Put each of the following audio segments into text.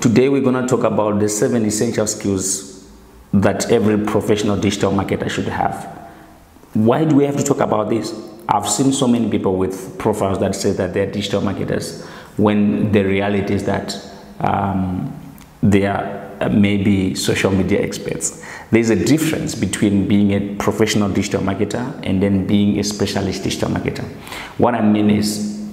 Today we're going to talk about the 7 essential skills that every professional digital marketer should have. Why do we have to talk about this? I've seen so many people with profiles that say that they're digital marketers when the reality is that they are maybe social media experts. There's a difference between being a professional digital marketer and then being a specialist digital marketer. What I mean is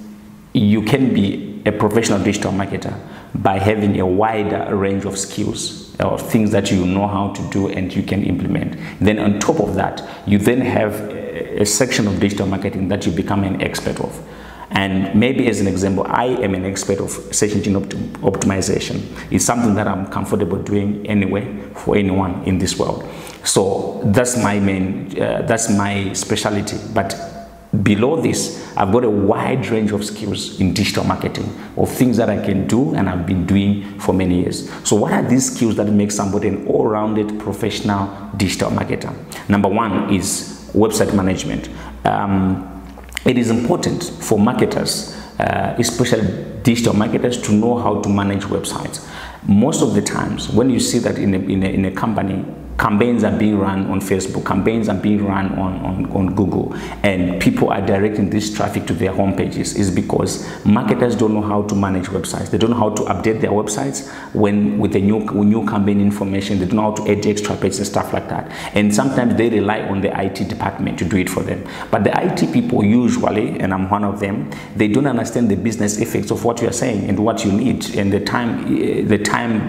you can be a professional digital marketer by having a wider range of skills or things that you know how to do and you can implement. Then on top of that, you then have a section of digital marketing that you become an expert of. And maybe as an example, I am an expert of search engine optimization. It's something that I'm comfortable doing anyway for anyone in this world. So that's my main, that's my specialty. But below this, I've got a wide range of skills in digital marketing of things that I can do and I've been doing for many years. So what are these skills that make somebody an all-rounded professional digital marketer? Number one is website management. It is important for marketers, especially digital marketers, to know how to manage websites. Most of the times when you see that in a company, campaigns are being run on Facebook, campaigns are being run on Google, and people are directing this traffic to their home pages, is because marketers don't know how to manage websites. They don't know how to update their websites with the new campaign information. They don't know how to add extra pages and stuff like that. And sometimes they rely on the IT department to do it for them. But the IT people usually, and I'm one of them, they don't understand the business effects of what you are saying and what you need and the time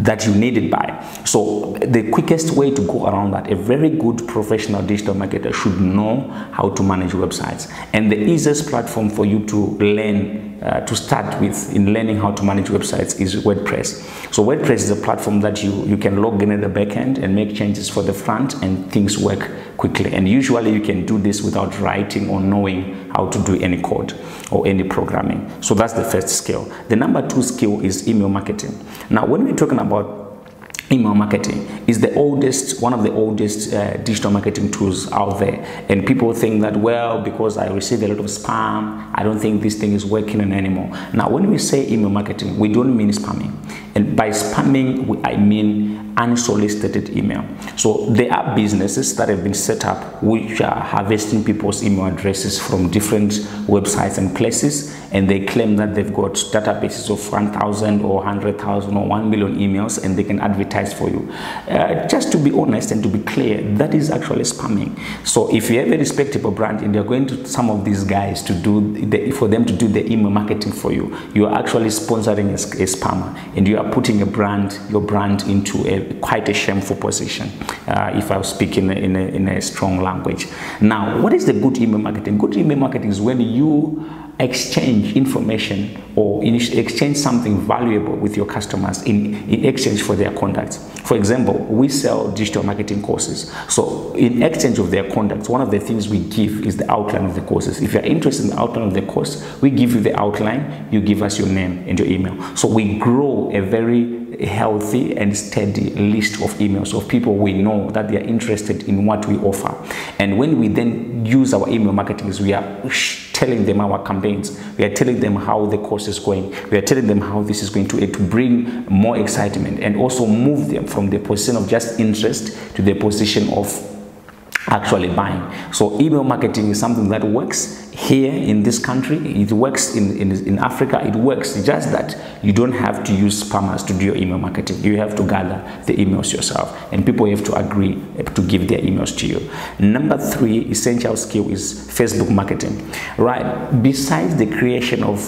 that you need it by. So the quickest way to go around that, a very good professional digital marketer should know how to manage websites. And the easiest platform for you to learn, to start with in learning how to manage websites is WordPress. So WordPress is a platform that you can log in at the back end and make changes for the front and things work quickly. And usually you can do this without writing or knowing how to do any code or any programming. So that's the first skill. The number 2 skill is email marketing. Now, when we're talking about email marketing, is one of the oldest digital marketing tools out there, and people think that, well, because I receive a lot of spam, I don't think this thing is working anymore. Now, when we say email marketing, we don't mean spamming, and by spamming I mean unsolicited email. So there are businesses that have been set up which are harvesting people's email addresses from different websites and places, and they claim that they've got databases of 1,000 or 100,000 or 1 million emails, and they can advertise for you. Just to be honest and to be clear, that is actually spamming. So if you have a respectable brand and you're going to some of these guys to do for them to do the email marketing for you, you are actually sponsoring a spammer, and you are putting your brand into quite a shameful position, if I speak in a strong language. Now, what is the good email marketing? Good email marketing is when you exchange information or exchange something valuable with your customers in exchange for their contacts. For example, we sell digital marketing courses. So in exchange of their contacts, one of the things we give is the outline of the courses. If you're interested in the outline of the course, we give you the outline, you give us your name and your email. So we grow a very healthy and steady list of emails of people we know that they are interested in what we offer. And when we then use our email marketing, we are telling them our campaigns, we are telling them how the course is going, we are telling them how this is going to bring more excitement and also move them from the position of just interest to the position of actually buying. So email marketing is something that works here in this country, it works in Africa, it works, just that you don't have to use spammers to do your email marketing. You have to gather the emails yourself, and people have to agree to give their emails to you. Number 3 essential skill is Facebook marketing. Right, besides the creation of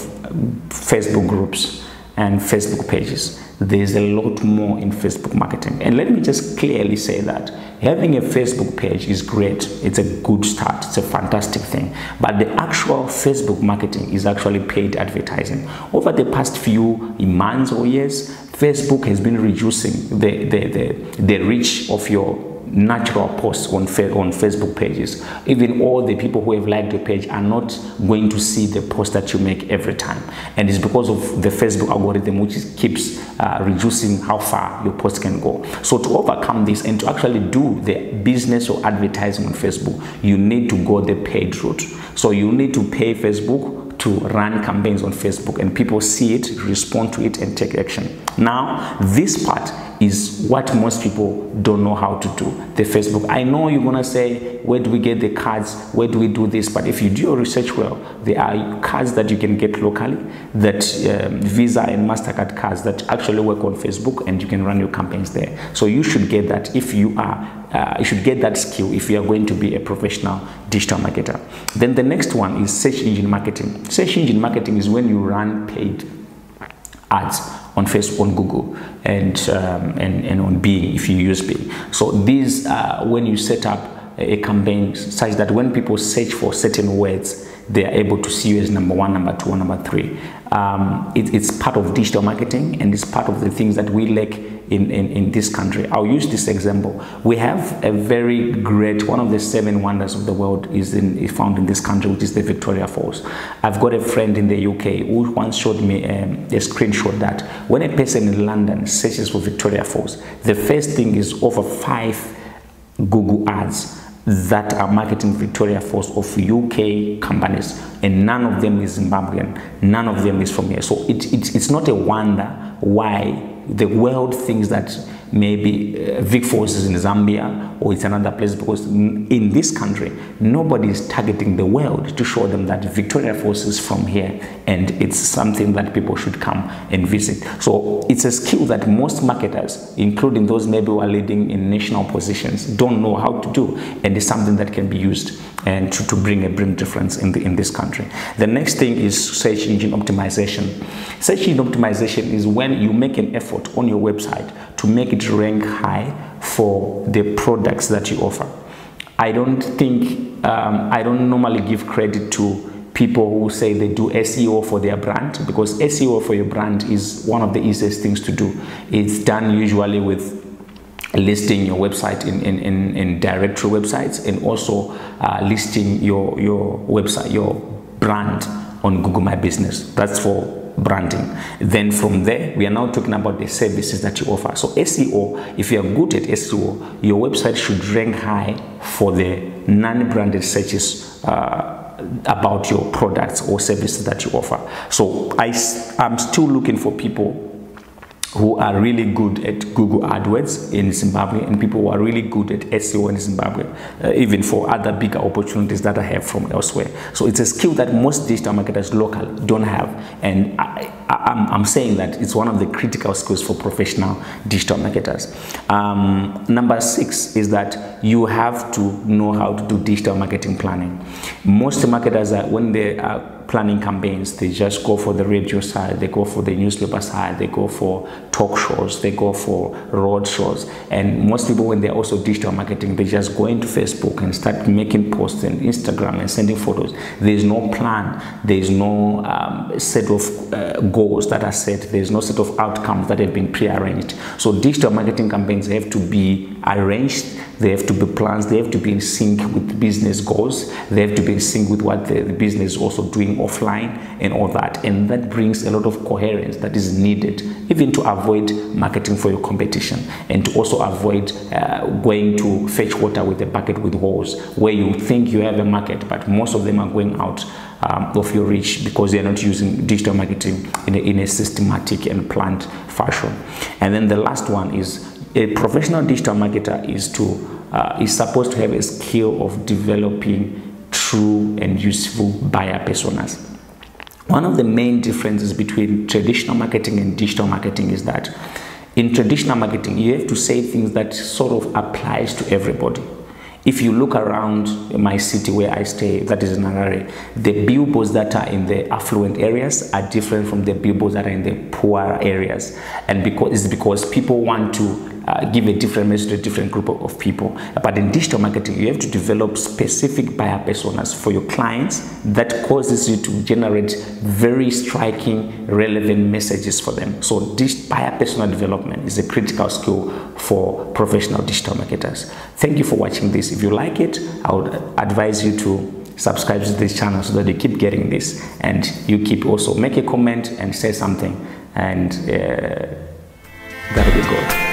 Facebook groups and Facebook pages, there's a lot more in Facebook marketing. And let me just clearly say that having a Facebook page is great. It's a good start. It's a fantastic thing. But the actual Facebook marketing is actually paid advertising. Over the past few months or years, Facebook has been reducing the reach of your natural posts on Facebook pages. Even all the people who have liked the page are not going to see the post that you make every time, and it's because of the Facebook algorithm, which keeps reducing how far your post can go. So to overcome this and to actually do the business or advertising on Facebook, you need to go the paid route. So you need to pay Facebook to run campaigns on Facebook, and people see it, respond to it, and take action. Now, this part is what most people don't know how to do, the Facebook. I know you're gonna say, where do we get the cards? Where do we do this? But if you do your research well, there are cards that you can get locally, that Visa and MasterCard cards that actually work on Facebook, and you can run your campaigns there. So you should get that if you are, you should get that skill if you are going to be a professional digital marketer. Then the next one is search engine marketing. Search engine marketing is when you run paid ads on Facebook, on Google, and on Bing if you use Bing. So these when you set up a campaign such that when people search for certain words, they are able to see you as number 1, number 2, or number 3. It's part of digital marketing, and it's part of the things that we lack in this country. I'll use this example. We have a very great, one of the 7 wonders of the world is found in this country, which is the Victoria Falls. I've got a friend in the UK who once showed me a screenshot that when a person in London searches for Victoria Falls, the first thing is over 5 Google ads that are marketing Victoria Falls of UK companies, and none of them is Zimbabwean, none of them is from here. So it's not a wonder why the world thinks that maybe Vic Falls is in Zambia or it's another place, because in this country nobody is targeting the world to show them that Victoria Falls is from here and it's something that people should come and visit. So it's a skill that most marketers, including those maybe who are leading in national positions, don't know how to do, and it's something that can be used and to bring difference in this country. The next thing is search engine optimization. Search engine optimization is when you make an effort on your website to make it rank high for the products that you offer. I don't normally give credit to people who say they do SEO for their brand, because SEO for your brand is one of the easiest things to do. It's done usually with listing your website in directory websites, and also listing your website, your brand on Google My Business. That's for branding. Then from there, we are now talking about the services that you offer. So SEO, if you are good at SEO, your website should rank high for the non-branded searches about your products or services that you offer. So I'm still looking for people who are really good at Google AdWords in Zimbabwe, and people who are really good at SEO in Zimbabwe, even for other bigger opportunities that I have from elsewhere. So it's a skill that most digital marketers local don't have, and I'm saying that it's one of the critical skills for professional digital marketers. Number 6 is that you have to know how to do digital marketing planning. Most marketers, when they are planning campaigns, they just go for the radio side, they go for the newspaper side, they go for talk shows, they go for road shows. And most people, when they're also digital marketing, they just go into Facebook and start making posts and Instagram and sending photos. There's no plan, there's no set of goals that are set, there's no set of outcomes that have been pre-arranged. So digital marketing campaigns have to be arranged, they have to be plans, they have to be in sync with business goals, they have to be in sync with what the business is also doing offline and all that, and that brings a lot of coherence that is needed, even to avoid marketing for your competition, and to also avoid going to fetch water with a bucket with holes, where you think you have a market but most of them are going out of your reach because they are not using digital marketing in a systematic and planned fashion. And then the last one is a professional digital marketer is supposed to have a skill of developing true and useful buyer personas. One of the main differences between traditional marketing and digital marketing is that in traditional marketing, you have to say things that sort of applies to everybody. If you look around my city where I stay, that is in Harare, the billboards that are in the affluent areas are different from the billboards that are in the poorer areas. And it's because people want to give a different message to a different group of people. But in digital marketing, you have to develop specific buyer personas for your clients that causes you to generate very striking, relevant messages for them. So this buyer persona development is a critical skill for professional digital marketers. Thank you for watching this. If you like it, I would advise you to subscribe to this channel so that you keep getting this, and you keep also make a comment and say something, and that'll be good.